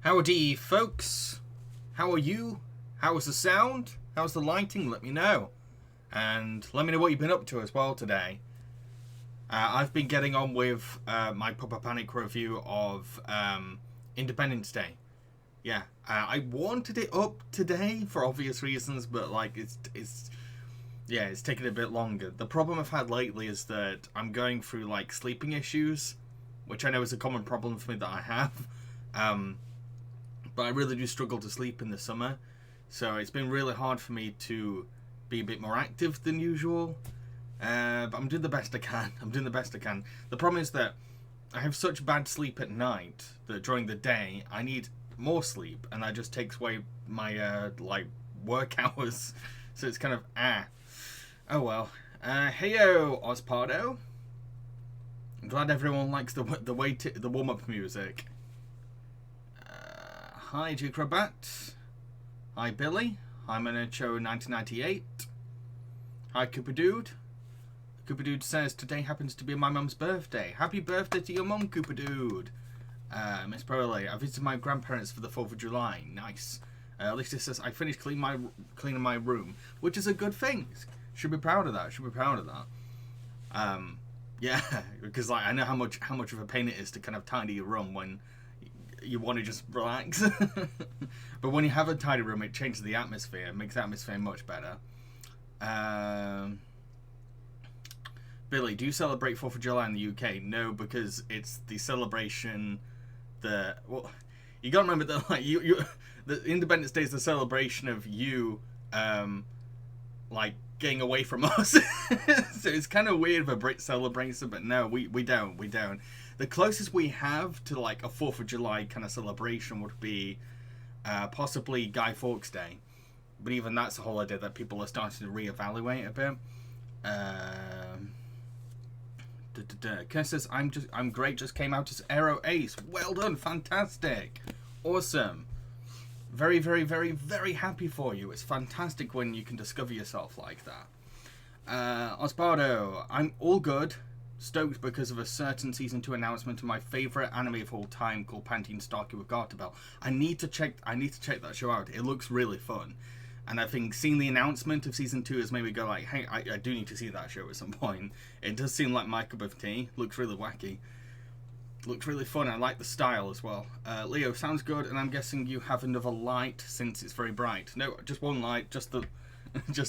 Howdy, folks. How are you? How is the sound? How's the lighting? Let me know. And let me know what you've been up to as well today. I've been getting on with my Proper Panic review of Independence Day. Yeah, I wanted it up today for obvious reasons, but like it's taking a bit longer. The problem I've had lately is that I'm going through like sleeping issues, which I know is a common problem for me that I have. But I really do struggle to sleep in the summer, so it's been really hard for me to be a bit more active than usual. But I'm doing the best I can. The problem is that I have such bad sleep at night that during the day I need more sleep, and that just takes away my like work hours. So it's kind of oh well. Heyo, Ozpardo. I'm glad everyone likes the warm up music. Hi, Jukrobat. Hi, Billy. Hi, Manacho 1998. Hi, Cooper Dude. Cooper Dude says today happens to be my mum's birthday. Happy birthday to your mum, Cooper Dude. Miss Burley, I visited my grandparents for the 4th of July. Nice. Lisa says I finished cleaning my room, which is a good thing. Should be proud of that. Yeah, because like I know how much of a pain it is to kind of tidy your room when you want to just relax. But when you have a tidy room, it changes the atmosphere. It makes the atmosphere much better. Billy, do you celebrate 4th of July in the UK? No, because it's the celebration that... Well, you got to remember that like the Independence Day is the celebration of you, like, getting away from us. So it's kind of weird if a Brit celebrates it, but no, we don't. The closest we have to like a 4th of July kind of celebration would be possibly Guy Fawkes Day, but even that's a holiday that people are starting to reevaluate a bit. Kurt says I'm great. Just came out as Aero Ace. Well done, fantastic, awesome. Very, very, very, very happy for you. It's fantastic when you can discover yourself like that. Ospardo, I'm all good. Stoked because of a certain season 2 announcement of my favourite anime of all time called Pantene Starky with Garterbell. I need to check that show out. It looks really fun. And I think seeing the announcement of season 2 has made me go like, hey, I do need to see that show at some point. It does seem like my cup of tea. Looks really wacky. Looks really fun. I like the style as well. Leo, sounds good, and I'm guessing you have another light since it's very bright. No, just one light, just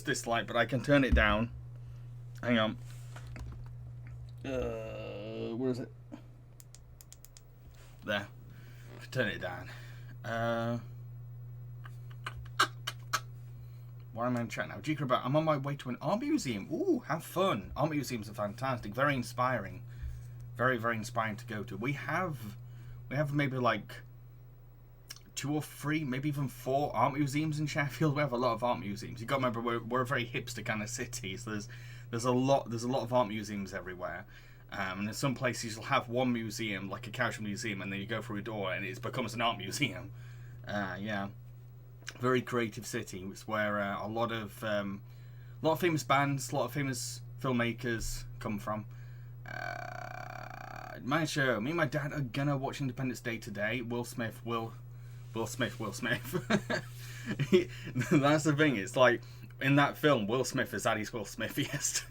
this light, but I can turn it down. Hang on. Where is it? There. Turn it down. What am I in chat now? Jukrobat, I'm on my way to an art museum. Ooh, have fun. Art museums are fantastic. Very inspiring. Very, very inspiring to go to. We have maybe like 2 or 3, maybe even 4 art museums in Sheffield. We have a lot of art museums. You got to remember we're a very hipster kind of city. So there's a lot of art museums everywhere. And in some places you'll have one museum, like a casual museum, and then you go through a door and it becomes an art museum. Yeah, very creative city. It's where a lot of famous bands, a lot of famous filmmakers come from. My show. Me and my dad are gonna watch Independence Day today. Will Smith. That's the thing. It's like in that film, Will Smith is at his Will Smithiest.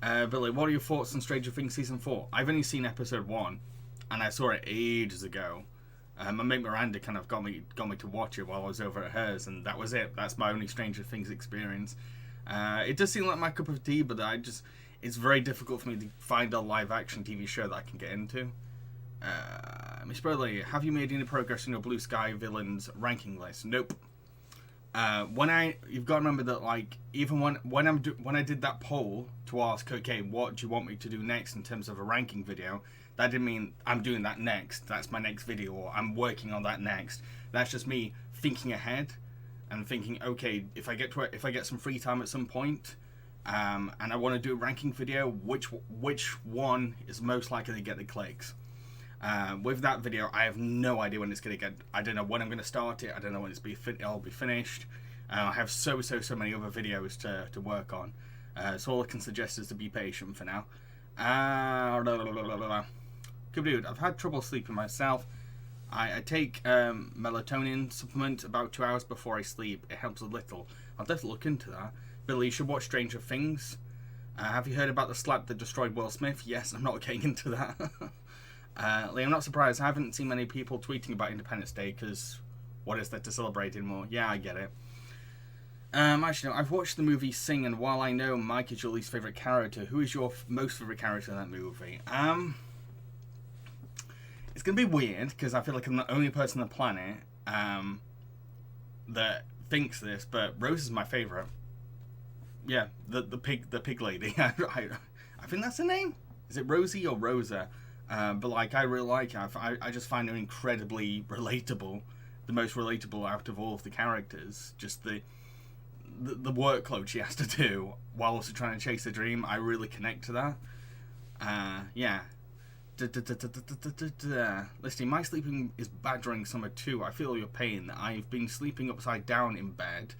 Billy, what are your thoughts on Stranger Things season 4? I've only seen episode 1, and I saw it ages ago. My mate Miranda kind of got me to watch it while I was over at hers, and that was it. That's my only Stranger Things experience. It does seem like my cup of tea, but it's very difficult for me to find a live-action TV show that I can get into. Miss Burley, have you made any progress in your Blue Sky villains ranking list? Nope. You've got to remember that, like, even when I did that poll to ask, okay, what do you want me to do next in terms of a ranking video? That didn't mean I'm doing that next. That's my next video, or I'm working on that next. That's just me thinking ahead and thinking, okay, if I get some free time at some point. And I want to do a ranking video, which one is most likely to get the clicks. With that video, I have no idea when it's going to get. I don't know when I'm going to start it. I don't know when it'll be finished. I have so many other videos to work on. So all I can suggest is to be patient for now. Good dude, I've had trouble sleeping myself. I take melatonin supplement about 2 hours before I sleep. It helps a little. I'll definitely look into that. Billy, you should watch Stranger Things. Have you heard about the slap that destroyed Will Smith? Yes, I'm not getting into that. Lee, I'm not surprised. I haven't seen many people tweeting about Independence Day because what is there to celebrate anymore? Yeah, I get it. Actually, no, I've watched the movie Sing, and while I know Mike is your least favourite character, who is your most favourite character in that movie? It's going to be weird because I feel like I'm the only person on the planet that thinks this, but Rose is my favourite. Yeah, the pig lady. I think that's her name. Is it Rosie or Rosa? But like, I really like her. I just find her incredibly relatable. The most relatable out of all of the characters. Just the workload she has to do while also trying to chase a dream. I really connect to that. Yeah. Listen, my sleeping is bad during summer too. I feel your pain. I've been sleeping upside down in bed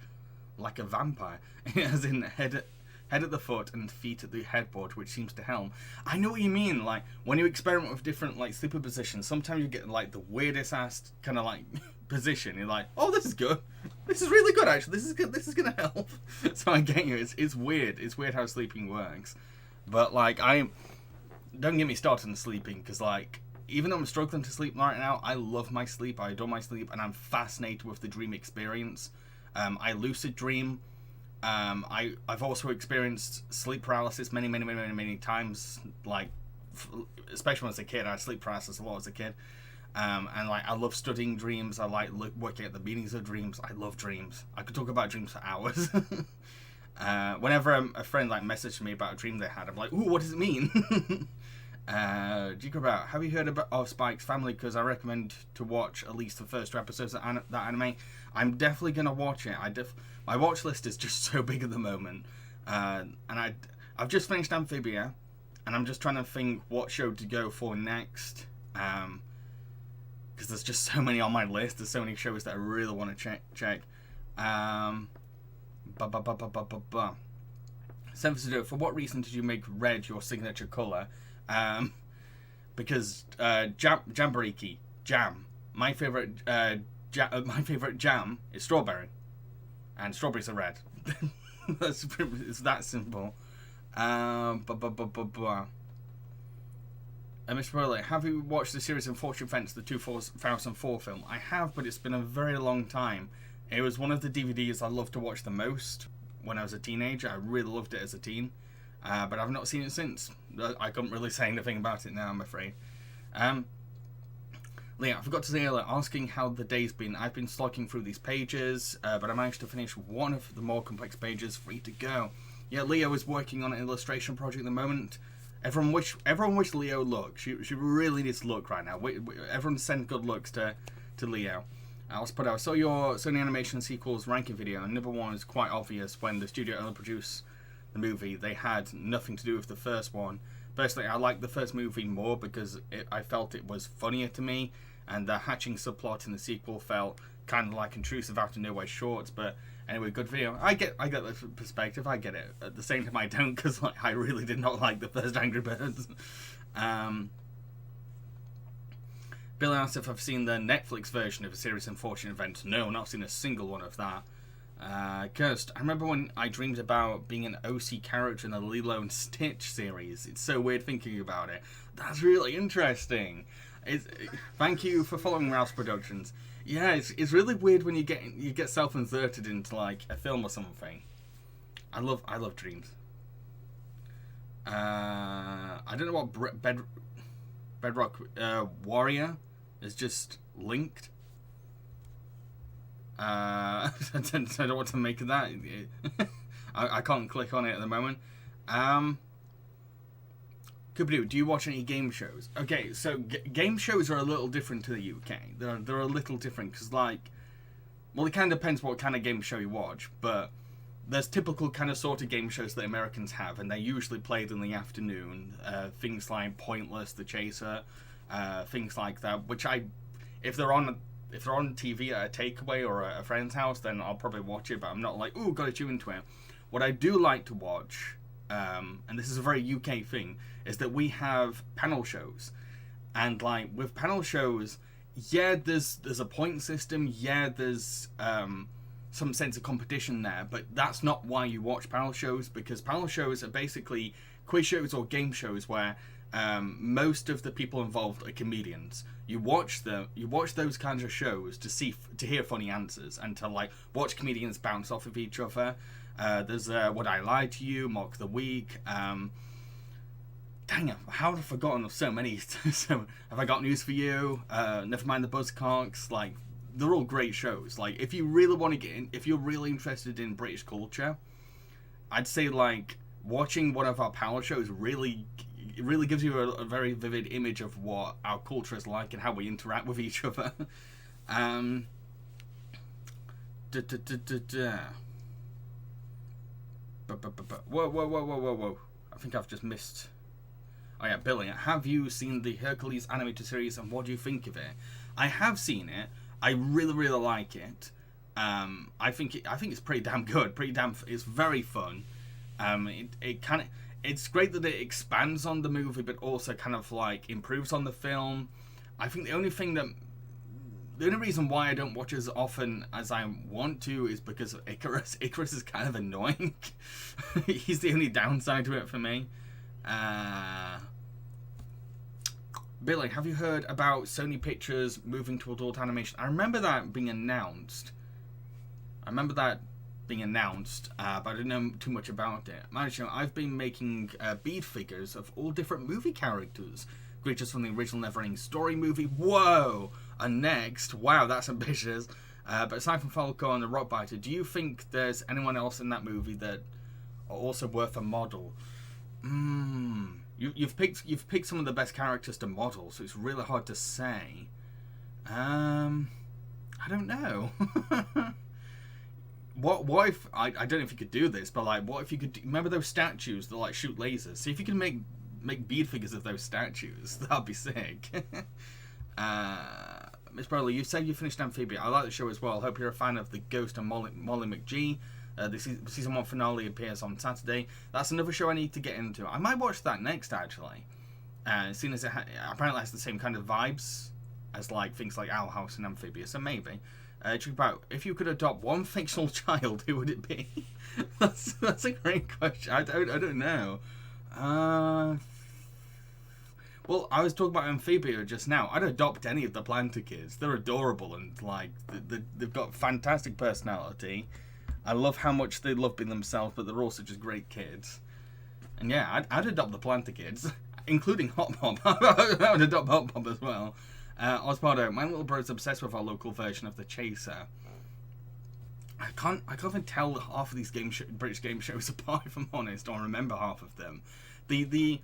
like a vampire, as in head at the foot and feet at the headboard, which seems to help. I know what you mean. Like when you experiment with different like sleeping positions, sometimes you get like the weirdest ass kind of like position. You're like, oh, this is good. This is really good actually. This is good. This is gonna help. So I get you. It's weird. It's weird how sleeping works. But like don't get me started on sleeping because like even though I'm struggling to sleep right now, I love my sleep. I adore my sleep, and I'm fascinated with the dream experience. I lucid dream. I've also experienced sleep paralysis many times. Like, especially when I was a kid, I had sleep paralysis a lot as a kid. And like, I love studying dreams. I like working at the meanings of dreams. I love dreams. I could talk about dreams for hours. Whenever a friend like messaged me about a dream they had, I'm like, ooh, what does it mean? About, have you heard of Spike's Family? Because I recommend to watch at least the first 2 episodes of that anime. I'm definitely gonna watch it. My watch list is just so big at the moment, and I've just finished Amphibia, and I'm just trying to think what show to go for next. Because there's just so many on my list. There's so many shows that I really want to check. For what reason did you make red your signature color? Because Jambareeqi jam. My favorite jam is strawberry, and strawberries are red. It's that simple. Mr. Burley, have you watched the series Unfortunate Events, the 2004 film? I have, but it's been a very long time. It was one of the DVDs I loved to watch the most when I was a teenager. I really loved it as a teen. But I've not seen it since. I couldn't really say anything about it now, I'm afraid. Leah, I forgot to say earlier, asking how the day's been. I've been slogging through these pages, but I managed to finish one of the more complex pages free to go. Yeah, Leo is working on an illustration project at the moment. Everyone wish Leo luck. She really needs luck right now. Everyone send good looks to Leo. I'll put out. So your Sony Animation sequels ranking video, and number one is quite obvious when the studio only produced the movie. They had nothing to do with the first one. Personally, I liked the first movie more because I felt it was funnier to me, and the hatching subplot in the sequel felt kind of like intrusive out of nowhere shorts. But anyway, good video. I get the perspective. I get it. At the same time, I don't, because like, I really did not like the first Angry Birds. Billy asked if I've seen the Netflix version of a series Unfortunate Events. No, not seen a single one of that. Kirst, I remember when I dreamed about being an OC character in the Lilo and Stitch series. It's so weird thinking about it. That's really interesting. Thank you for following Ralph's Productions. Yeah, it's really weird when you get self-inserted into like a film or something. I love dreams. I don't know what Bedrock Warrior is just linked. I don't know what to make of that. I can't click on it at the moment. Kubadoo, do you watch any game shows? Okay, so game shows are a little different to the UK. They're a little different because, like, well, it kind of depends what kind of game show you watch, but there's typical kind of sort of game shows that Americans have, and they're usually played in the afternoon. Things like Pointless, The Chaser, things like that, which if they're on TV at a takeaway or a friend's house, then I'll probably watch it, but I'm not like, ooh, gotta tune into it. What I do like to watch, and this is a very UK thing, is that we have panel shows. And like with panel shows, yeah, there's a point system. Yeah, there's some sense of competition there, but that's not why you watch panel shows, because panel shows are basically quiz shows or game shows where most of the people involved are comedians. You watch those kinds of shows to hear funny answers and to like watch comedians bounce off of each other. There's Would I Lie to You, Mock the Week. Dang it, how have I forgotten of so many? So, Have I Got News for You? Never Mind the Buzzcocks. Like, they're all great shows. Like, if you really want to get in, if you're really interested in British culture, I'd say like watching one of our power shows really gives you a very vivid image of what our culture is like and how we interact with each other. Whoa. I think I've just missed. Oh yeah, Billy, have you seen the Hercules animated series and what do you think of it? I have seen it. I really like it. I think it's pretty damn good. It's very fun. It's great that it expands on the movie, but also kind of like improves on the film. I think the only reason why I don't watch as often as I want to is because of Icarus. Icarus is kind of annoying. He's the only downside to it for me. Billy, have you heard about Sony Pictures moving to adult animation? I remember that being announced. But I didn't know too much about it. I've been making bead figures of all different movie characters. Creatures from the original Neverending Story movie. Whoa! And next, wow, that's ambitious. But aside from Falco and the Rockbiter, do you think there's anyone else in that movie that are also worth a model? You've picked some of the best characters to model, so it's really hard to say. I don't know. What if I don't know if you could do this, but like, what if you could remember those statues that like shoot lasers? See if you can make bead figures of those statues. That'd be sick. Miss Broly, you said you finished Amphibia. I like the show as well. Hope you're a fan of the Ghost and Molly McGee. The season 1 finale appears on Saturday. That's another show I need to get into. I might watch that next, actually. Seeing as it apparently has the same kind of vibes as like things like Owl House and Amphibia, so maybe. Check about if you could adopt one fictional child, who would it be? that's a great question. I don't know. Well, I was talking about Amphibia just now. I'd adopt any of the Planter kids. They're adorable and like they've got fantastic personality. I love how much they love being themselves, but they're also just great kids. And yeah, I'd adopt the Planter kids, including Hot Bob. I would adopt Hot Bob as well. Osvaldo, my little brother's obsessed with our local version of The Chaser. I can't even tell half of these British game shows apart, if I'm honest, or remember half of them. I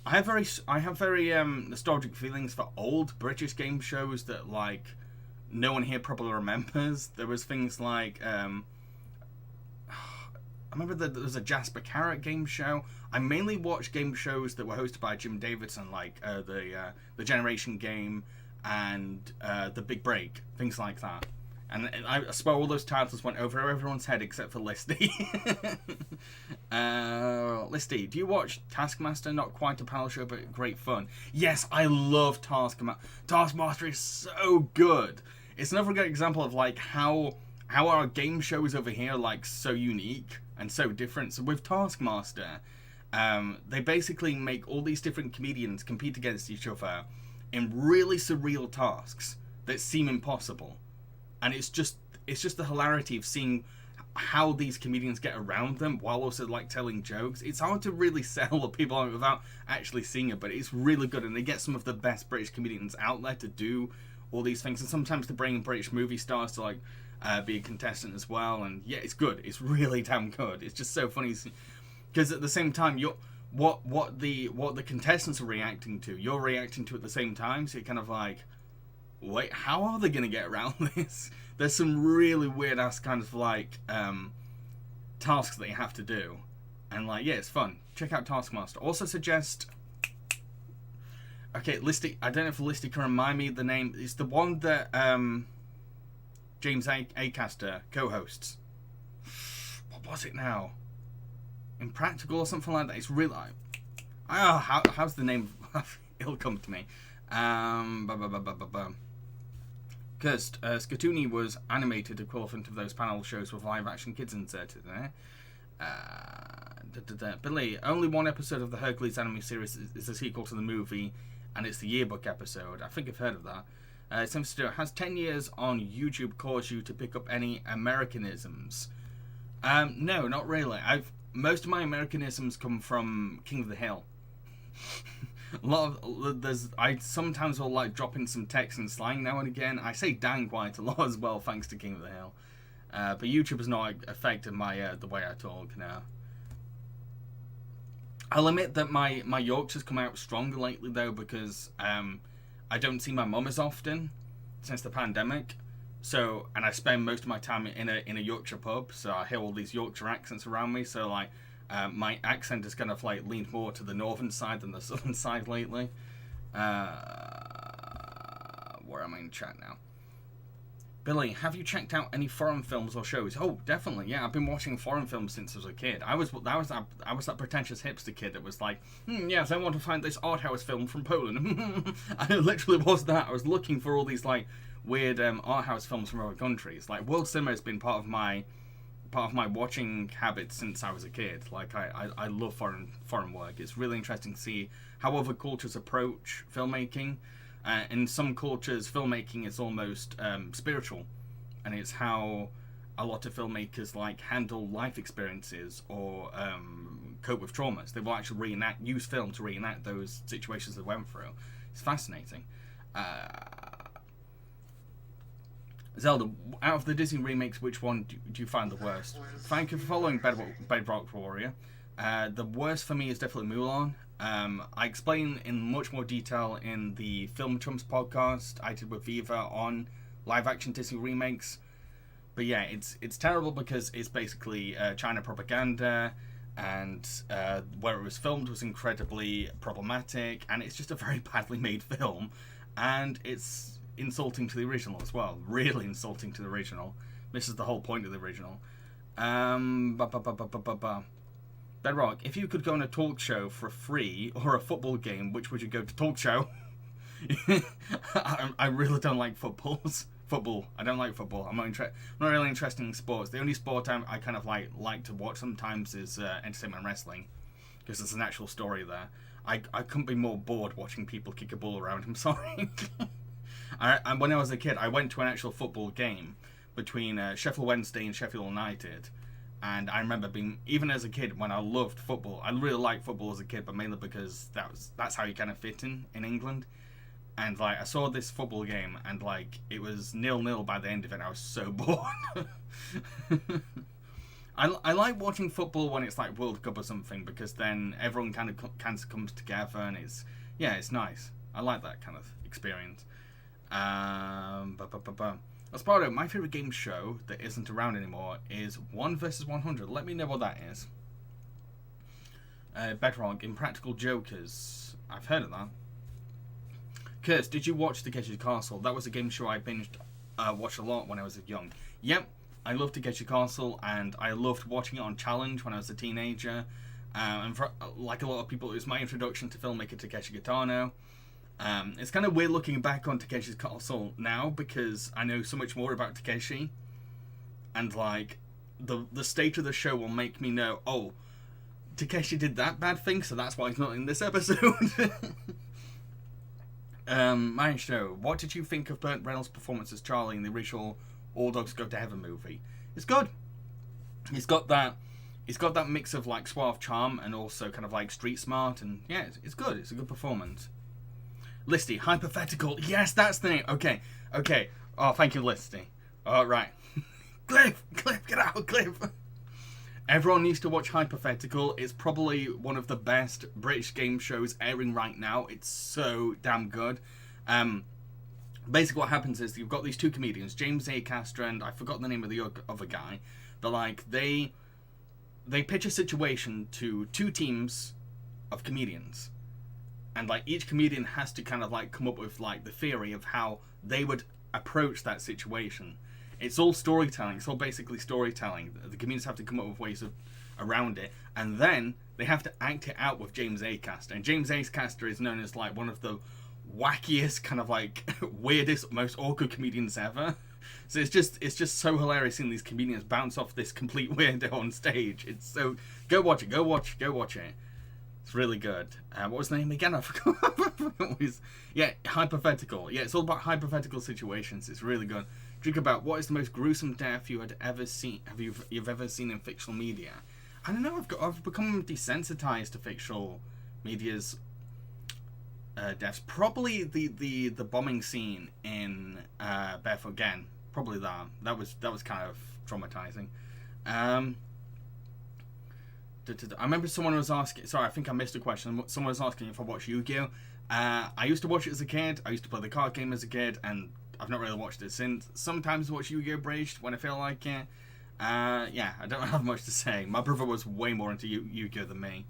have very nostalgic feelings for old British game shows that like no one here probably remembers. There was things like I remember that there was a Jasper Carrot game show. I mainly watched game shows that were hosted by Jim Davidson, like the Generation Game and the Big Break, things like that. And I swear all those titles went over everyone's head except for Listy. Listy, do you watch Taskmaster? Not quite a panel show, but great fun. Yes, I love Taskmaster. Taskmaster is so good. It's another good example of like how our game shows over here are like so unique and so different. So with Taskmaster, they basically make all these different comedians compete against each other in really surreal tasks that seem impossible. And it's just the hilarity of seeing how these comedians get around them while also like telling jokes. It's hard to really sell people on it without actually seeing it, but it's really good, and they get some of the best British comedians out there to do all these things, and sometimes to bring British movie stars to like be a contestant as well. And yeah, it's good. It's really damn good. It's just so funny because at the same time what the contestants are reacting to, you're reacting to at the same time. So you're kind of like, wait, how are they going to get around this? There's some really weird ass kind of like tasks that you have to do, and like, yeah, it's fun. Check out Taskmaster. Also suggest, okay, Listy, I don't know if Listy can remind me of the name. It's the one that James Acaster co-hosts. What was it now? Impractical or something like that. It's really like, how's the name? It'll come to me. Cursed. Scatoony was animated equivalent of those panel shows with live action kids inserted there. Billy, only one episode of the Hercules anime series is a sequel to the movie, and it's the yearbook episode. I think I've heard of that. Has 10 years on YouTube caused you to pick up any Americanisms? No, not really. Most of my Americanisms come from King of the Hill. I sometimes will like drop in some text and slang now and again. I say dang quite a lot as well, thanks to King of the Hill. But YouTube has not affected my the way I talk now. I'll admit that my Yorkshire's come out stronger lately though, because I don't see my mum as often since the pandemic. So, and I spend most of my time in a Yorkshire pub, so I hear all these Yorkshire accents around me. So like, my accent is kind of like leaned more to the northern side than the southern side lately. Where am I in chat now? Billy, have you checked out any foreign films or shows? Oh, definitely. Yeah, I've been watching foreign films since I was a kid. I was that pretentious hipster kid that was like, yes, I want to find this art house film from Poland. I literally was that. I was looking for all these like weird art house films from other countries. Like world cinema has been part of my watching habits since I was a kid. Like I love foreign work. It's really interesting to see how other cultures approach filmmaking. In some cultures, filmmaking is almost spiritual, and it's how a lot of filmmakers like handle life experiences or cope with traumas. They will actually use film to reenact those situations they went through. It's fascinating. Zelda, out of the Disney remakes, which one do you find the worst? Thank you for following Bedrock Warrior. The worst for me is definitely Mulan. I explain in much more detail in the Film Chums podcast I did with Viva on live-action Disney remakes. But yeah, it's terrible because it's basically China propaganda, and where it was filmed was incredibly problematic, and it's just a very badly made film, and it's insulting to the original as well. Really insulting to the original. This is the whole point of the original. Bedrock, if you could go on a talk show for free or a football game, which would you go to? Talk show? I really don't like football. I don't like football. I'm not really interested in sports. The only sport I kind of like to watch sometimes is entertainment wrestling, because there's an actual story there. I couldn't be more bored watching people kick a ball around. I'm sorry. And when I was a kid, I went to an actual football game between Sheffield Wednesday and Sheffield United. And I remember even as a kid, when I loved football, I really liked football as a kid, but mainly because that's how you kind of fit in England. And like I saw this football game, and like it was 0-0 by the end of it. And I was so bored. I like watching football when it's like World Cup or something, because then everyone kind of comes together, and it's nice. I like that kind of experience. Aspardo, my favourite game show that isn't around anymore is 1 vs 100. Let me know what that is. Bedrock, Impractical Jokers. I've heard of that. Curse, did you watch Takeshi Castle? That was a game show I watched a lot when I was young. Yep, I loved Takeshi Castle, and I loved watching it on Challenge when I was a teenager. And for, like a lot of people, it was my introduction to filmmaker Takeshi Kitano. It's kind of weird looking back on Takeshi's Castle now, because I know so much more about Takeshi, and like the state of the show will make me know, oh, Takeshi did that bad thing, so that's why he's not in this episode. My show, what did you think of Burt Reynolds' performance as Charlie in the original All Dogs Go to Heaven movie? It's good. He's got that mix of like suave charm and also kind of like street smart, and yeah, it's good. It's a good performance. Listy, hypothetical. Yes, that's the name. Okay. Oh, thank you, Listy. All right. Cliff, get out, Cliff. Everyone needs to watch Hypothetical. It's probably one of the best British game shows airing right now. It's so damn good. Basically what happens is you've got these two comedians, James Acaster and I forgot the name of the other guy, but like they pitch a situation to two teams of comedians. And like each comedian has to kind of like come up with like the theory of how they would approach that situation. It's all storytelling. It's all basically storytelling. The comedians have to come up with ways around it, and then they have to act it out with James Acaster. And James Acaster is known as like one of the wackiest, kind of like weirdest, most awkward comedians ever. So it's just so hilarious seeing these comedians bounce off this complete weirdo on stage. It's so go watch it. It's really good. What was the name again? I forgot. Yeah, hypothetical. Yeah, it's all about hypothetical situations. It's really good. Drink about what is the most gruesome death you had ever seen? You've ever seen in fictional media? I don't know. I've become desensitized to fictional media's deaths. Probably the bombing scene in Barefoot Gen. Probably that. That was kind of traumatizing. I remember someone was asking. Sorry, I think I missed a question. Someone was asking if I watched Yu-Gi-Oh. I used to watch it as a kid. I used to play the card game as a kid, and I've not really watched it since. Sometimes I watch Yu-Gi-Oh! Bridged when I feel like it. Yeah, I don't have much to say. My brother was way more into Yu-Gi-Oh! Than me.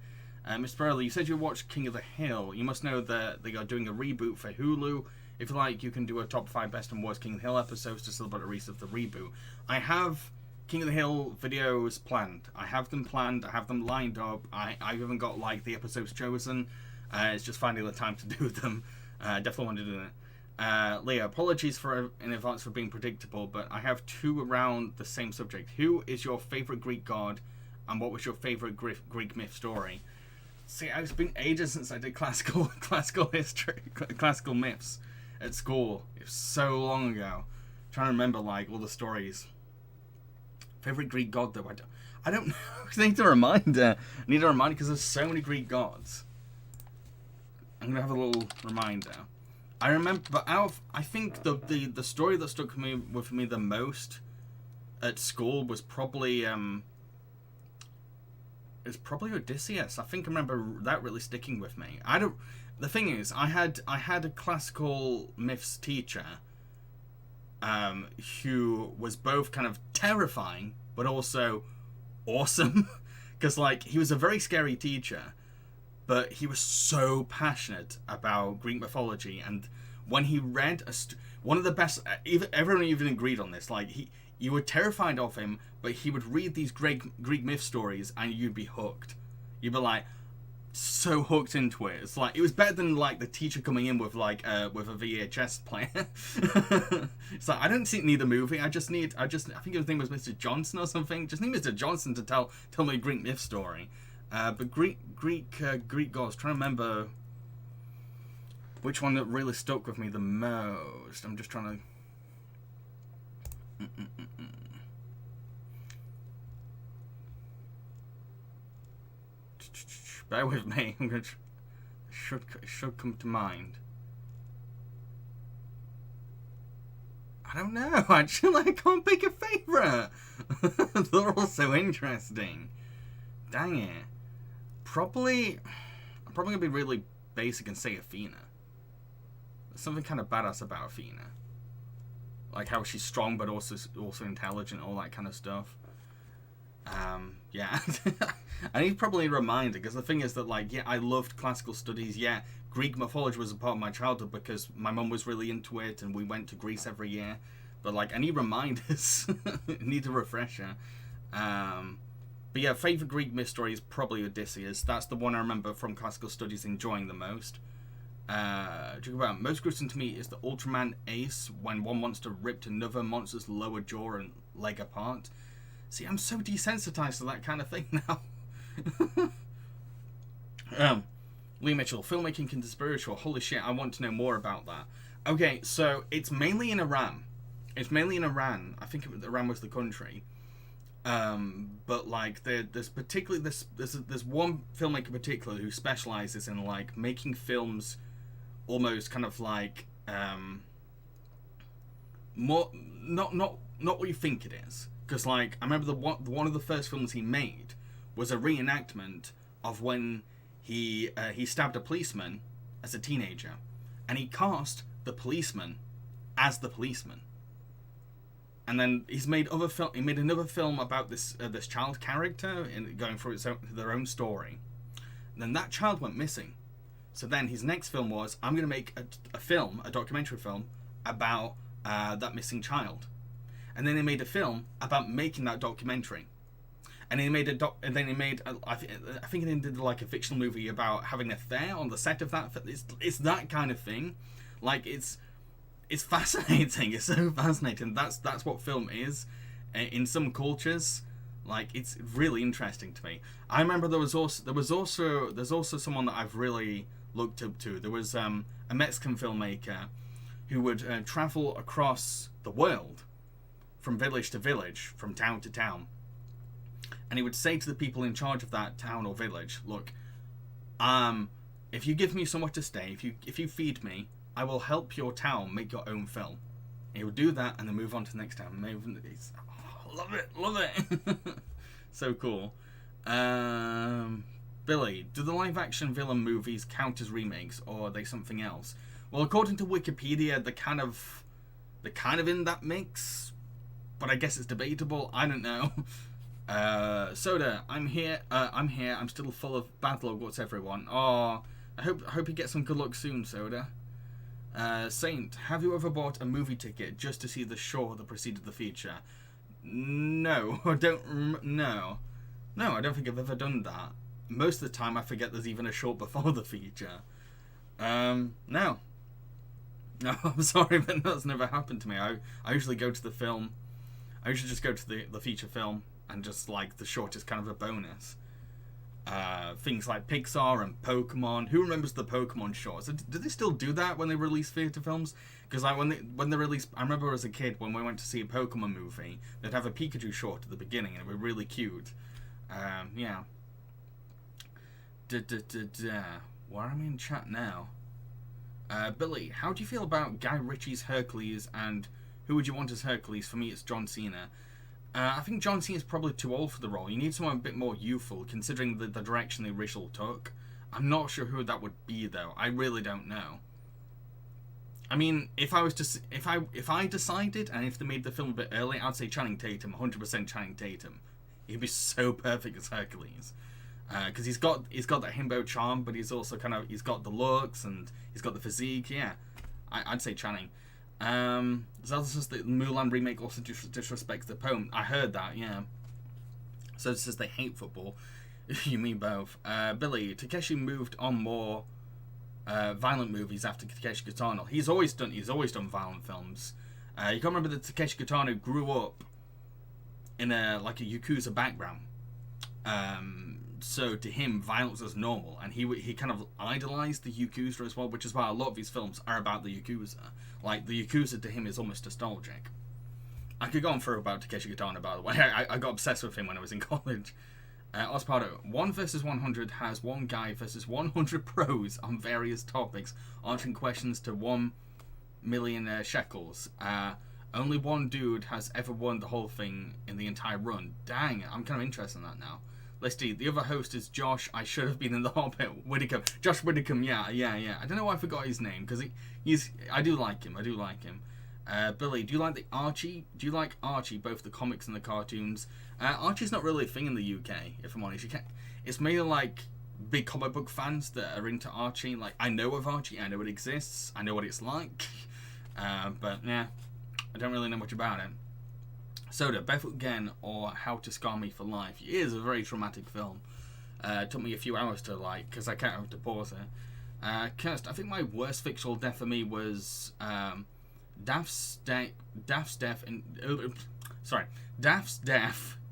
Mr. Burley, you said you watched King of the Hill. You must know that they are doing a reboot for Hulu. If you like, you can do a top 5 best and worst King of the Hill episodes to celebrate the release of the reboot. I have King of the Hill videos planned. I have them planned. I have them lined up. I haven't got like the episodes chosen. It's just finding the time to do them. Definitely want to do it. Leah, apologies in advance for being predictable, but I have 2 around the same subject. Who is your favorite Greek god, and what was your favorite Greek myth story? See, it's been ages since I did classical history, classical myths at school. It was so long ago. I'm trying to remember like all the stories. Favorite Greek god though, I don't know. I need a reminder. Because there's so many Greek gods. I'm gonna have a little reminder. I remember, but I think the story that stuck with me the most at school was probably Odysseus. I think I remember that really sticking with me. The thing is, I had a classical myths teacher who was both kind of terrifying but also awesome, because like he was a very scary teacher, but he was so passionate about Greek mythology. And when he read one of the best, everyone even agreed on this, like you were terrified of him, but he would read these Greek myth stories and you'd be hooked. You'd be like so hooked into it. It's like it was better than like the teacher coming in with like with a VHS player. It's like I don't need the movie. I think his name was Mr. Johnson or something. Just need Mr. Johnson to tell me a Greek myth story. But Greek gods. Trying to remember which one that really stuck with me the most. I'm just trying to. Bear with me. It should come to mind. I don't know. Actually, I can't pick a favorite. They're all so interesting. Dang it. I'm probably gonna be really basic and say Athena. There's something kind of badass about Athena. Like how she's strong but also intelligent, all that kind of stuff. Yeah. I need probably a reminder, because the thing is that like, yeah, I loved classical studies. Yeah, Greek mythology was a part of my childhood because my mum was really into it and we went to Greece every year. But like, I need reminders. I need a refresher. But yeah, favorite Greek myth story is probably Odysseus. That's the one I remember from classical studies enjoying the most. About most gruesome to me is the Ultraman Ace, when one monster ripped another monster's lower jaw and leg apart. See, I'm so desensitized to that kind of thing now. Lee Mitchell, filmmaking into spiritual. Holy shit, I want to know more about that. Okay, so it's mainly in Iran. I think Iran was the country. But like there's one filmmaker in particular who specializes in like making films almost kind of like more not what you think it is. Because like I remember one of the first films he made was a reenactment of when he stabbed a policeman as a teenager, and he cast the policeman as the policeman. And then he made another film about this child character and going through their own story. And then that child went missing. So then his next film was, I'm going to make a documentary film about that missing child. And then he made a film about making that documentary. And he made I think he did like a fictional movie about having an affair on the set of that. It's that kind of thing. Like, it's fascinating. It's so fascinating. That's what film is in some cultures. Like, it's really interesting to me. I remember there's also someone that I've really looked up to. There was a Mexican filmmaker who would travel across the world from village to village, from town to town, and he would say to the people in charge of that town or village, "Look, if you give me somewhere to stay, if you feed me, I will help your town make your own film." And he would do that and then move on to the next town. Love it. So cool. Billy, do the live-action villain movies count as remakes, or are they something else? Well, according to Wikipedia, they're kind of in that mix, but I guess it's debatable. I don't know. Soda, I'm here. I'm still full of bad luck. What's everyone? Oh, I hope you get some good luck soon, Soda. Saint, have you ever bought a movie ticket just to see the show that preceded the feature? No, I don't. No, I don't think I've ever done that. Most of the time, I forget there's even a short before the feature. No, I'm sorry, but that's never happened to me. I usually go to the film. I usually just go to the feature film, and just like the short is kind of a bonus. Things like Pixar and Pokemon. Who remembers the Pokemon shorts? Do they still do that when they release theatre films? Because like when they release, I remember as a kid when we went to see a Pokemon movie, they'd have a Pikachu short at the beginning, and it would be really cute. Yeah. Where am I in chat now? Billy, how do you feel about Guy Ritchie's Hercules, and who would you want as Hercules? For me, it's John Cena. I think John Cena is probably too old for the role. You need someone a bit more youthful, considering the direction the original took. I'm not sure who that would be, though. I really don't know. I mean, if I decided, and if they made the film a bit early, I'd say Channing Tatum, 100% Channing Tatum. He'd be so perfect as Hercules, because he's got that himbo charm, but he's also he's got the looks and he's got the physique. Yeah, I'd say Channing. Zelda says the Mulan remake also disrespects the poem. I heard that, yeah. So it says they hate football. You mean both. Billy, Takeshi moved on more violent movies after Takeshi Kitano. He's always done violent films. You can't remember that Takeshi Kitano grew up in a Yakuza background. So to him, violence was normal, and he kind of idolized the Yakuza as well, which is why a lot of his films are about the Yakuza. Like, the Yakuza to him is almost nostalgic. I could go on for about Takeshi Kitano, by the way. I got obsessed with him when I was in college. Ospardo, 1 versus 100 has one guy versus 100 pros on various topics, answering questions to 1 million shekels. Only one dude has ever won the whole thing in the entire run. Dang, I'm kind of interested in that now. Let's see. The other host is Josh. I should have been in the Hobbit. Whittaker. Josh Whittaker. Yeah. I don't know why I forgot his name, because he's. I do like him. Billy, do you like Archie? Do you like Archie, both the comics and the cartoons? Archie's not really a thing in the UK, if I'm honest. It's mainly like big comic book fans that are into Archie. Like, I know of Archie. I know it exists. I know what it's like. But yeah, I don't really know much about it. Soda, Barefoot Again or How to Scar Me for Life. It is a very traumatic film. It took me a few hours to because I can't have to pause it. Kirst, I think my worst fictional death for me was Daft's death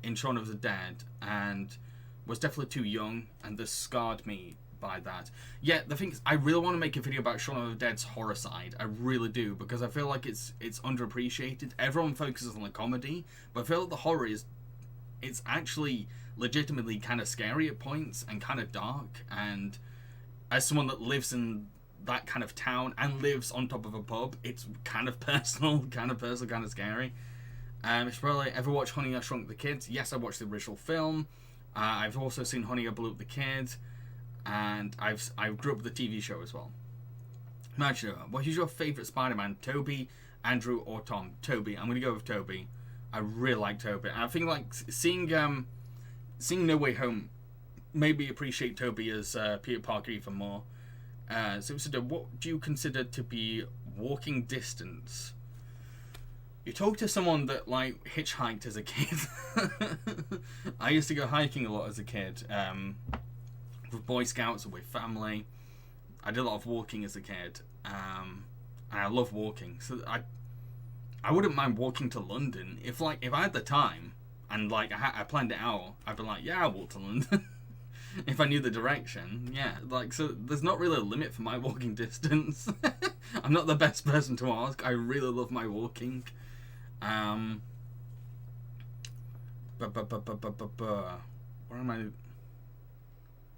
in Shaun of the Dead, and was definitely too young, and this scarred me by that. Yeah, the thing is, I really want to make a video about Shaun of the Dead's horror side. I really do, because I feel like it's underappreciated. Everyone focuses on the comedy, but I feel like the horror it's actually legitimately kind of scary at points and kind of dark. And as someone that lives in that kind of town and lives on top of a pub, it's kind of personal, kind of scary. If you probably ever watched Honey, I Shrunk the Kids? Yes, I watched the original film. I've also seen Honey, I Blew Up the Kid. And I grew up with the TV show as well. Imagine, what is your favourite Spider-Man? Tobey, Andrew, or Tom? Tobey. I'm going to go with Tobey. I really like Tobey. And I think like seeing No Way Home made me appreciate Tobey as Peter Parker even more. So what do you consider to be walking distance? You talk to someone that like hitchhiked as a kid. I used to go hiking a lot as a kid. With Boy Scouts or with family. I did a lot of walking as a kid. and I love walking. So I wouldn't mind walking to London if I had the time and like I planned it out. I'd be like, yeah, I'll walk to London. If I knew the direction, yeah. Like, so there's not really a limit for my walking distance. I'm not the best person to ask. I really love my walking. Where am I?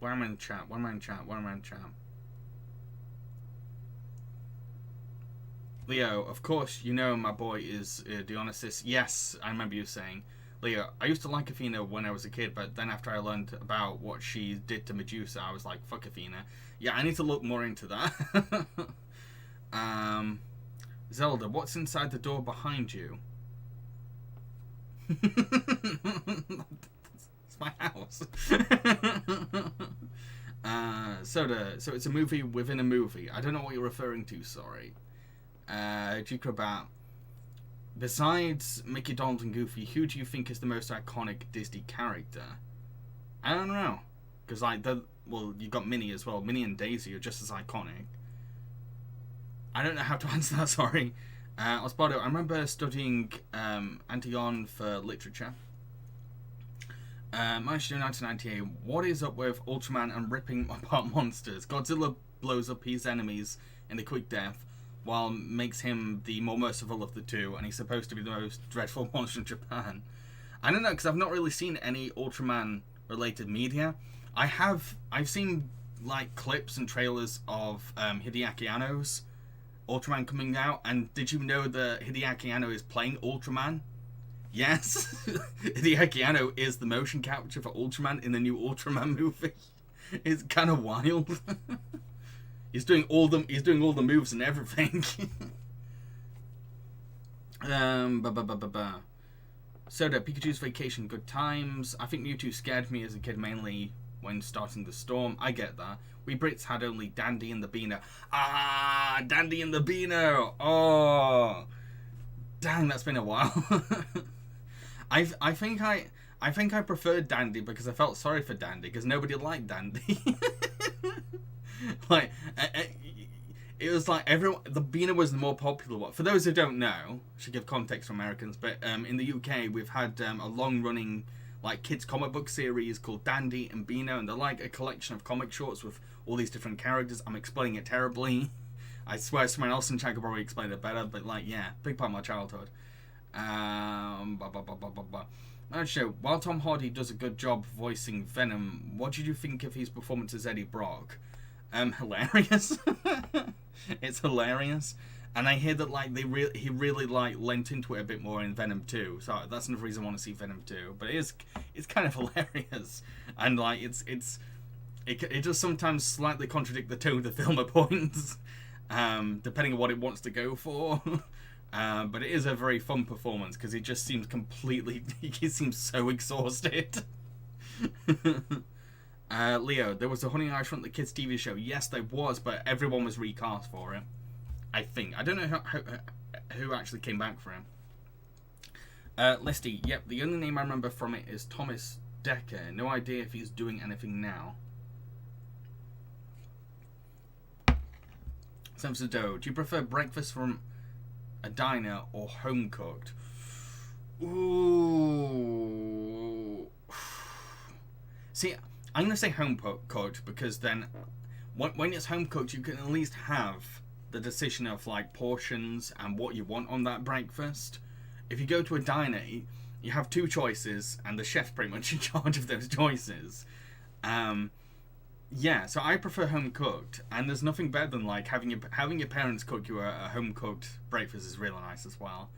Where am I in chat? Where am I in chat? Where am I in chat? Leo, of course, you know my boy is Dionysus. Yes, I remember you saying. Leo, I used to like Athena when I was a kid, but then after I learned about what she did to Medusa, I was like, fuck Athena. Yeah, I need to look more into that. Zelda, what's inside the door behind you? It's my house. Soda, so it's a movie within a movie. I don't know what you're referring to, sorry. Jukrobat, besides Mickey, Donald, and Goofy, who do you think is the most iconic Disney character? I don't know. Because, like, you got Minnie as well. Minnie and Daisy are just as iconic. I don't know how to answer that, sorry. Ospardo, I remember studying Antigone for literature. Manchester 1998. What is up with Ultraman and ripping apart monsters? Godzilla blows up his enemies in a quick death, while makes him the more merciful of the two, and he's supposed to be the most dreadful monster in Japan. I don't know, because I've not really seen any Ultraman-related media. I've seen, like, clips and trailers of Hideaki Anno's Ultraman coming out, and did you know that Hideaki Anno is playing Ultraman? Yes, Hideaki Anno is the motion capture for Ultraman in the new Ultraman movie. It's kind of wild. He's doing all the moves and everything. Soda, Pikachu's Vacation, good times. I think Mewtwo scared me as a kid, mainly when starting the storm. I get that. We Brits had only Dandy and the Beano. Ah, Dandy and the Beano. Oh, dang, that's been a while. I think I preferred Dandy because I felt sorry for Dandy because nobody liked Dandy. Like, it was like the Beano was the more popular one. For those who don't know, I should give context for Americans, but in the UK we've had a long-running like kids comic book series called Dandy and Beano, and they're like a collection of comic shorts with all these different characters. I'm explaining it terribly. I swear someone else in chat could probably explain it better, but like, yeah, big part of my childhood. Actually, while Tom Hardy does a good job voicing Venom, what did you think of his performance as Eddie Brock? Hilarious. It's hilarious, and I hear that like he really like lent into it a bit more in Venom 2, so that's another reason I want to see Venom 2. But it's kind of hilarious, and like it does sometimes slightly contradict the tone of the film at points, depending on what it wants to go for. But it is a very fun performance because he just seems he seems so exhausted. Leo, there was a Honey I Shrunk the Kids TV show. Yes, there was, but everyone was recast for it. I think. I don't know who actually came back for him. Listy, yep, the only name I remember from it is Thomas Dekker. No idea if he's doing anything now. Samson Doe, do you prefer breakfast from a diner or home cooked? Ooh. See, I'm going to say home cooked because then when it's home cooked, you can at least have the decision of like portions and what you want on that breakfast. If you go to a diner, you have two choices and the chef's pretty much in charge of those choices. Yeah, so I prefer home cooked, and there's nothing better than like having your parents cook you a home cooked breakfast is really nice as well.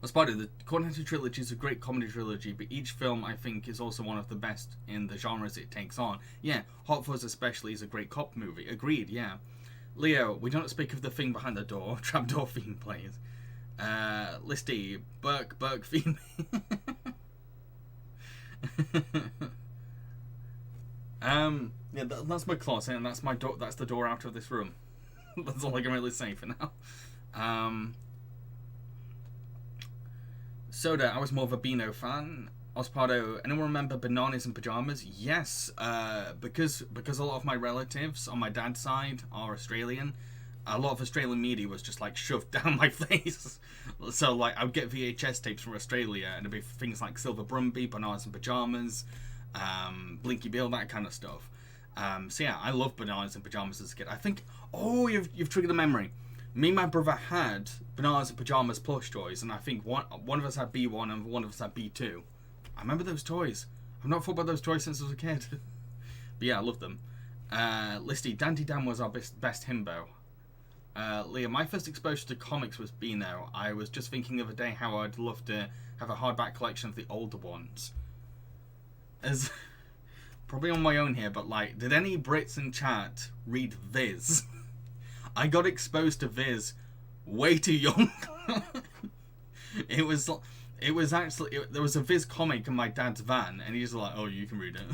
Spider, the Cornetto trilogy is a great comedy trilogy, but each film I think is also one of the best in the genres it takes on. Yeah, Hot Fuzz especially is a great cop movie. Agreed, yeah. Leo, we don't speak of the thing behind the door. Trapdoor Fiend, please. Listy, Burke Fiend. Yeah, that's my closet, and that's my door. That's the door out of this room. That's all I can really say for now. Soda, I was more of a Beano fan. Ospardo, anyone remember Bananas in Pajamas? Yes, because a lot of my relatives on my dad's side are Australian. a lot of Australian media was just like shoved down my face. So like I would get VHS tapes from Australia, and it'd be things like Silver Brumby, Bananas and Pajamas, Blinky Bill, that kind of stuff. So yeah, I loved Bananas and Pajamas as a kid. I think, oh, you've triggered a memory. Me and my brother had Bananas and Pajamas plush toys, and I think one of us had B1 and one of us had B2. I remember those toys. I've not thought about those toys since I was a kid. But yeah, I love them. Listy, Dandy Dan was our best himbo. Leah, my first exposure to comics was Beano. I was just thinking the other day how I'd love to have a hardback collection of the older ones. As probably on my own here, but like, did any Brits in chat read Viz? I got exposed to Viz way too young. It was actually, there was a Viz comic in my dad's van, and he's like, "Oh, you can read it."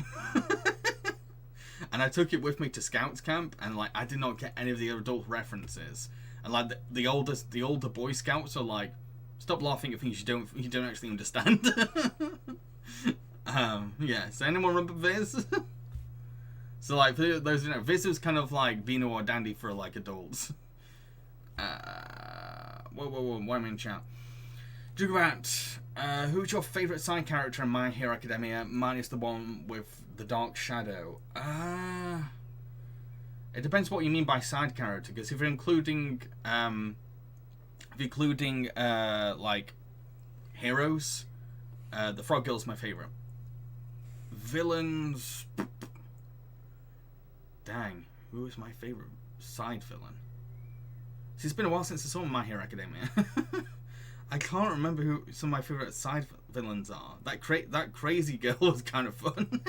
And I took it with me to Scouts camp, and like I did not get any of the adult references. And like the older Boy Scouts are like, "Stop laughing at things you don't actually understand." Yeah. So anyone remember Viz? So like for those who know, Viz was kind of like Beano or Dandy for like adults. Whoa, why am I in chat? Talk about who's your favourite side character in My Hero Academia, minus the one with the dark shadow? It depends what you mean by side character, because if you're including like heroes, the Frog Girl's my favourite. Villains, dang, who is my favourite side villain? See, it's been a while since I saw My Hero Academia. I can't remember who some of my favourite side villains are. That crazy girl was kind of fun.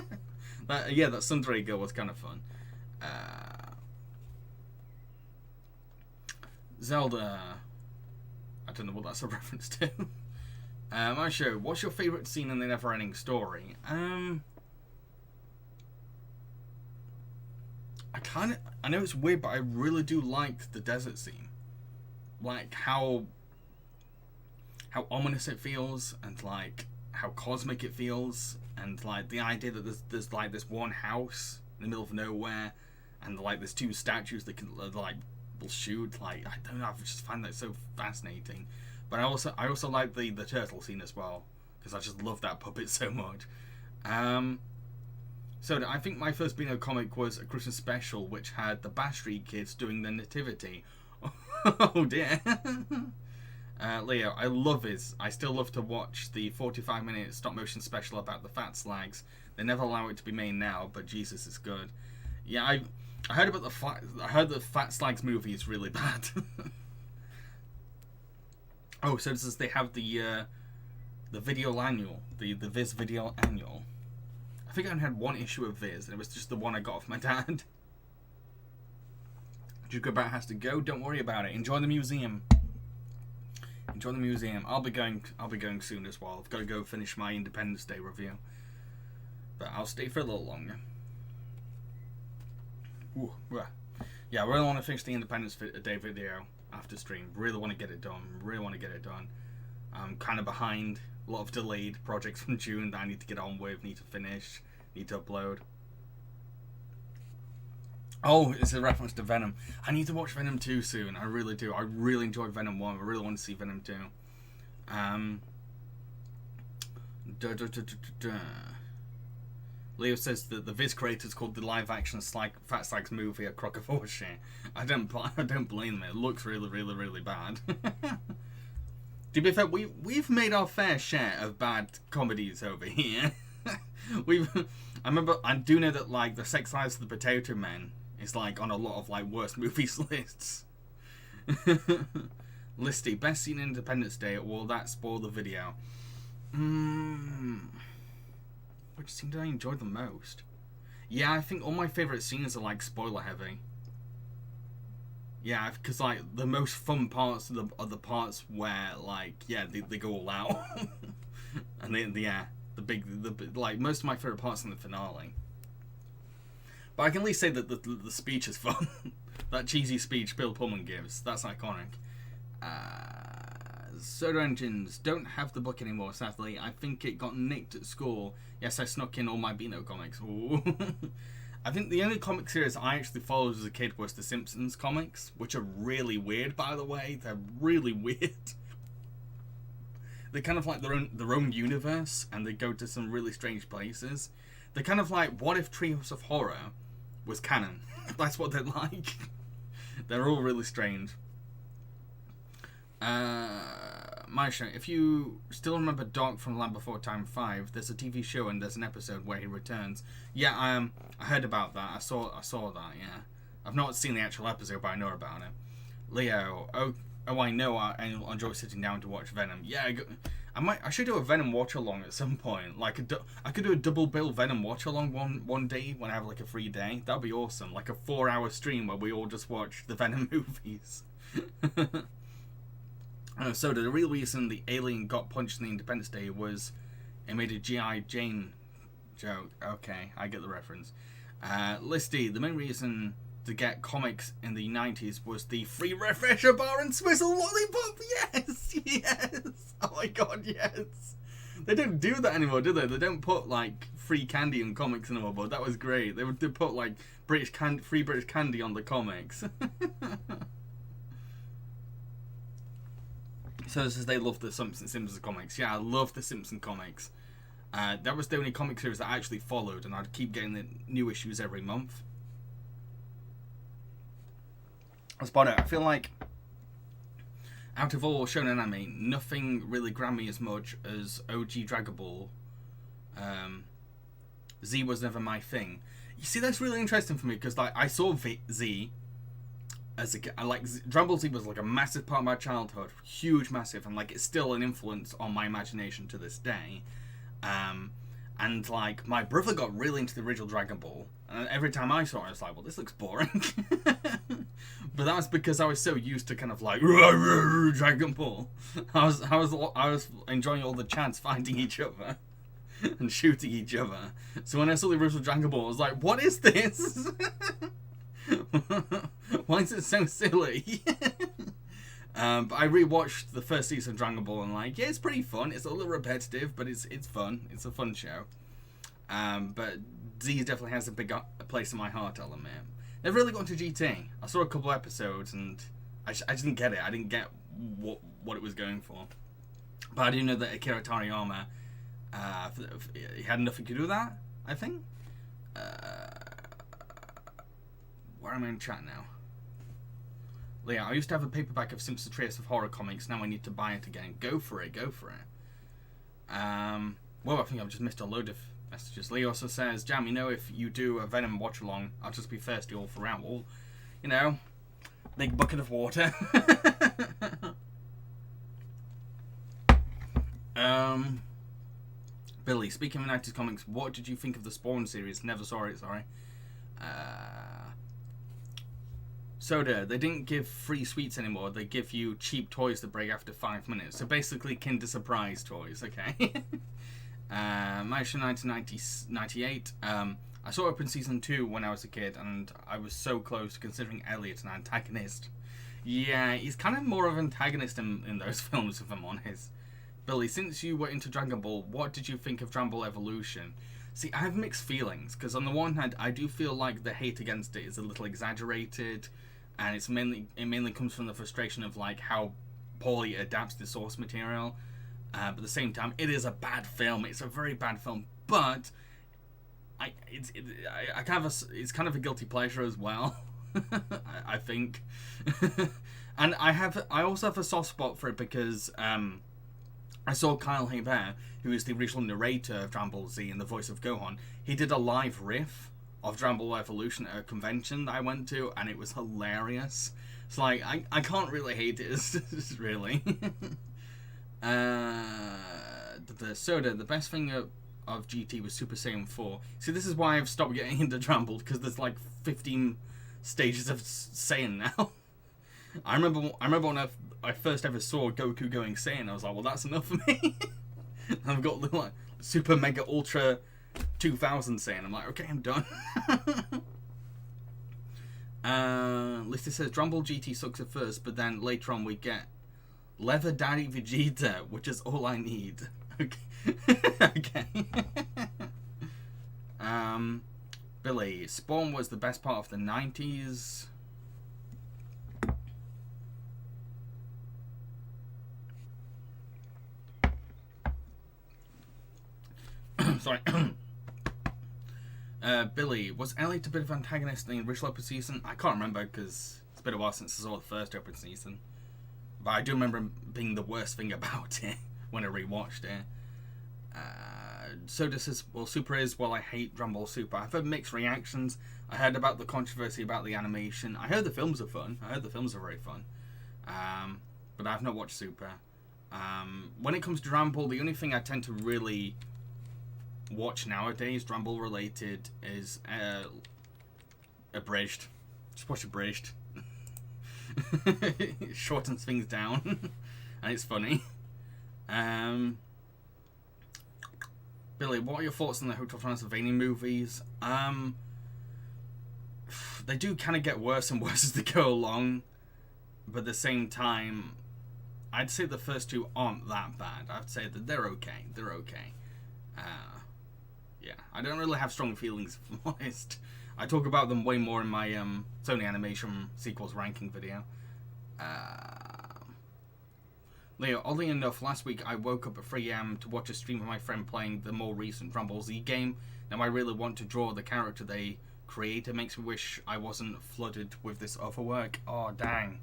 that Sundray girl was kind of fun. Zelda. I don't know what that's a reference to. My show. What's your favourite scene in the Neverending Story? I know it's weird, but I really do like the desert scene. Like how ominous it feels, and like how cosmic it feels, and like the idea that there's like this one house in the middle of nowhere, and like there's two statues that can like will shoot. Like I don't know, I just find that so fascinating. But I also like the turtle scene as well, because I just love that puppet so much. So I think my first Beano comic was a Christmas special, which had the Bash Street Kids doing the nativity. Oh dear. Leo, I love his. I still love to watch the 45-minute stop-motion special about the Fat Slags. They never allow it to be made now, but Jesus, is good. Yeah, I heard about I heard the Fat Slags movie is really bad. Oh, so does they have the video annual, the Viz video annual? I think I only had one issue of Viz, and it was just the one I got off my dad. Jugobat has to go. Don't worry about it. Enjoy the museum. Enjoy the museum. I'll be going soon as well. I've got to go finish my Independence Day review, but I'll stay for a little longer. Ooh, yeah, I really want to finish the Independence Day video after stream. Really want to get it done. I'm kind of behind. A lot of delayed projects from June that I need to get on with. Need to finish. Need to upload. Oh, it's a reference to Venom. I need to watch Venom 2 soon. I really do. I really enjoyed Venom 1. I really want to see Venom 2. Leo says that the Viz creators called the live-action Fat Slags movie a crock of horseshit. I don't blame them. It looks really, really, really bad. To be fair, we've made our fair share of bad comedies over here. I do know that like the Sex Lives of the Potato Men is like on a lot of like worst movies lists. Listy, best scene in Independence Day. Will that spoil the video? Which scene did I enjoy the most? Yeah, I think all my favourite scenes are like spoiler heavy. Yeah, because like the most fun parts are the parts where like they go all out, and the big like most of my favourite parts in the finale. But I can at least say that the speech is fun. That cheesy speech Bill Pullman gives, that's iconic. Soda Engines don't have the book anymore, sadly. I think it got nicked at school. Yes, I snuck in all my Beano comics. Ooh. I think the only comic series I actually followed as a kid was the Simpsons comics, which are really weird, by the way. They're really weird. They're kind of like their own universe, and they go to some really strange places. They're kind of like, what if Treehouse of Horror was canon? That's what they're like. They're all really strange. Maisha, if you still remember Doc from Land Before Time 5, there's a TV show and there's an episode where he returns. Yeah, I heard about that. I saw that, yeah. I've not seen the actual episode, but I know about it. Leo, I know I enjoy sitting down to watch Venom. Yeah, I should do a Venom watch-along at some point. Like, I could do a double bill Venom watch-along one day when I have, like, a free day. That'd be awesome. Like a 4-hour stream where we all just watch the Venom movies. So the real reason the alien got punched in the Independence Day was it made a G.I. Jane joke. Okay, I get the reference. Listy, the main reason to get comics in the 90s was the free refresher bar and Swizzle lollipop. Yes, yes. Oh my god, yes. They don't do that anymore, do they? They don't put like free candy in comics anymore, but that was great. They would put like free British candy on the comics. So it says they love the Simpsons comics. Yeah, I love the Simpsons comics. That was the only comic series that I actually followed, and I'd keep getting the new issues every month. That's about it. I feel like out of all shonen anime, nothing really grabbed me as much as OG Dragon Ball. Z was never my thing. You see, that's really interesting for me because like I saw Z as a Dragon Ball Z was like a massive part of my childhood, huge, massive, and like it's still an influence on my imagination to this day. And like my brother got really into the original Dragon Ball, and every time I saw it, I was like, "Well, this looks boring." But that was because I was so used to kind of like Dragon Ball. I was enjoying all the chants fighting each other and shooting each other. So when I saw the original Dragon Ball, I was like, "What is this? Why is it so silly?" But I rewatched the first season of Dragon Ball and like, yeah, it's pretty fun. It's a little repetitive, but it's fun. It's a fun show. But Z definitely has a big place in my heart, I'll admit. Never really got into GT. I saw a couple episodes and I just didn't get it. I didn't get what it was going for. But I do know that Akira Toriyama, he had nothing to do with that, I think. Where am I in chat now? Yeah, I used to have a paperback of Simpsons Treehouse of Horror comics. Now I need to buy it again. Go for it. Well, I think I've just missed a load of messages. Lee also says, Jam, you know, if you do a Venom watch-along, I'll just be thirsty all throughout. Well, you know, big bucket of water. Billy, speaking of 90s comics, what did you think of the Spawn series? Never saw it, sorry. Soda, they didn't give free sweets anymore. They give you cheap toys that break after 5 minutes. So basically Kinder Surprise toys, okay? Maisha 1998. I saw it in season 2 when I was a kid, and I was so close to considering Elliot an antagonist. Yeah, he's kind of more of an antagonist in those films, if I'm honest. Billy, since you were into Dragon Ball, what did you think of Dragon Ball Evolution? See, I have mixed feelings, because on the one hand, I do feel like the hate against it is a little exaggerated, and it mainly comes from the frustration of like how poorly it adapts the source material. But at the same time, it is a bad film. It's a very bad film, but it's kind of a guilty pleasure as well. I think, and I also have a soft spot for it because I saw Kyle Hebert, who is the original narrator of Dragon Ball Z and the voice of Gohan. He did a live riff of Dragon Ball Evolution at a convention that I went to, and it was hilarious. It's like, I can't really hate it, it's really. The Soda, the best thing of GT was Super Saiyan 4. See, this is why I've stopped getting into Dragon Ball, because there's like 15 stages of Saiyan now. I remember when I first ever saw Goku going Saiyan, I was like, well, that's enough for me. I've got the like Super Mega Ultra 2000 Saiyan. I'm like, okay, I'm done. Listy says Dragon Ball GT sucks at first, but then later on we get Leather Daddy Vegeta, which is all I need. Okay. Okay. Billy, Spawn was the best part of the 90s. Sorry. Billy, was Elliot a bit of antagonist in the original open season? I can't remember because it's been a while since I saw the first open season. But I do remember him being the worst thing about it when I rewatched it. Soda says, well, Super is, well, I hate Dragon Ball Super. I've heard mixed reactions. I heard about the controversy about the animation. I heard the films are fun. I heard the films are very fun. But I've not watched Super. When it comes to Dragon Ball, the only thing I tend to really watch nowadays, Dragon Ball related, is abridged. Just watch abridged. It shortens things down. And it's funny. Billy, what are your thoughts on the Hotel Transylvania movies? They do kind of get worse and worse as they go along. But at the same time, I'd say the first two aren't that bad. I'd say that they're okay. They're okay. Yeah, I don't really have strong feelings, if I'm honest. I talk about them way more in my Sony Animation sequels ranking video. Leo, oddly enough, last week I woke up at 3 AM to watch a stream of my friend playing the more recent Dragon Ball Z game. Now I really want to draw the character they create. It makes me wish I wasn't flooded with this other work. Oh, dang.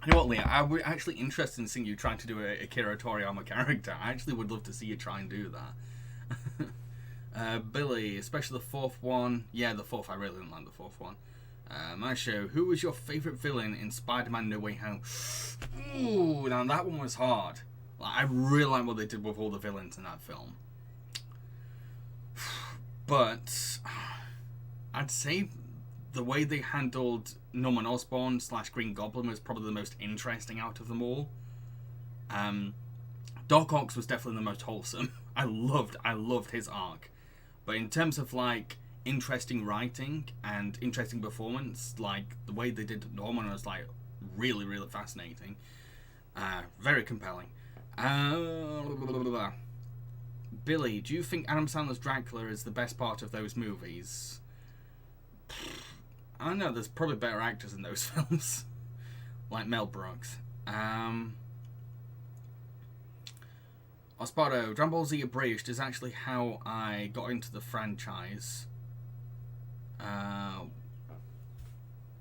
You know what, Leo? I'm actually interested in seeing you trying to do a Akira Toriyama character. I actually would love to see you try and do that. Billy, especially the fourth one. Yeah, the fourth. I really didn't like the fourth one. My show. Who was your favourite villain in Spider-Man No Way Home? Ooh, now that one was hard. Like, I really like what they did with all the villains in that film. But I'd say the way they handled Norman Osborn / Green Goblin was probably the most interesting out of them all. Doc Ock was definitely the most wholesome. I loved his arc. But in terms of like interesting writing and interesting performance, like the way they did Norman was like really, really fascinating. Very compelling. Billy, do you think Adam Sandler's Dracula is the best part of those movies? I don't know, there's probably better actors in those films. Like Mel Brooks. Ospardo, Dragon Ball Z Abridged is actually how I got into the franchise.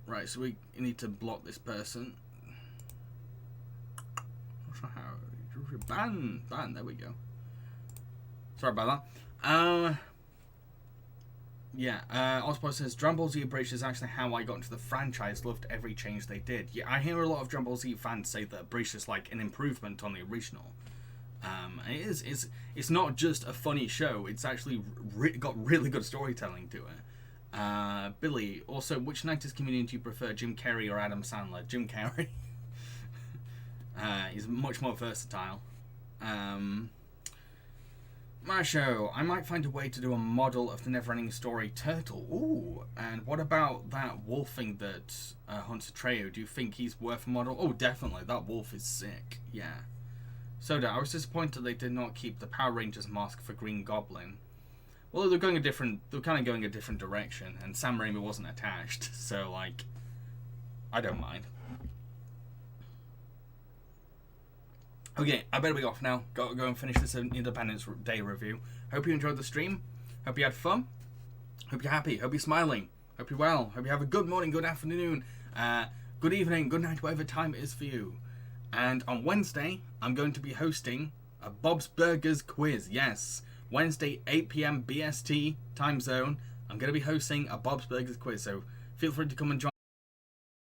Right, so we need to block this person. Ban, there we go. Sorry about that. Yeah, Osborne says, Dragon Ball Z Abridged is actually how I got into the franchise. Loved every change they did. Yeah, I hear a lot of Dragon Ball Z fans say that Abridged is like an improvement on the original. It's not just a funny show. It's actually got really good storytelling to it. Billy, also, which 90s comedian do you prefer, Jim Carrey or Adam Sandler? Jim Carrey. He's much more versatile. My show. I might find a way to do a model of the Neverending Story turtle. Ooh, and what about that wolf thing that hunts Atreyu? Do you think he's worth a model? Oh, definitely. That wolf is sick. Yeah. Soda, I was disappointed they did not keep the Power Rangers mask for Green Goblin. Well, they're kind of going a different direction, and Sam Raimi wasn't attached, so like, I don't mind. Okay, I better be off now. Go and finish this Independence Day review. Hope you enjoyed the stream. Hope you had fun. Hope you're happy. Hope you're smiling. Hope you're well. Hope you have a good morning, good afternoon, good evening, good night, whatever time it is for you. And on Wednesday, I'm going to be hosting a Bob's Burgers quiz. Yes, Wednesday, 8 p.m. BST time zone. I'm going to be hosting a Bob's Burgers quiz, so feel free to come and join.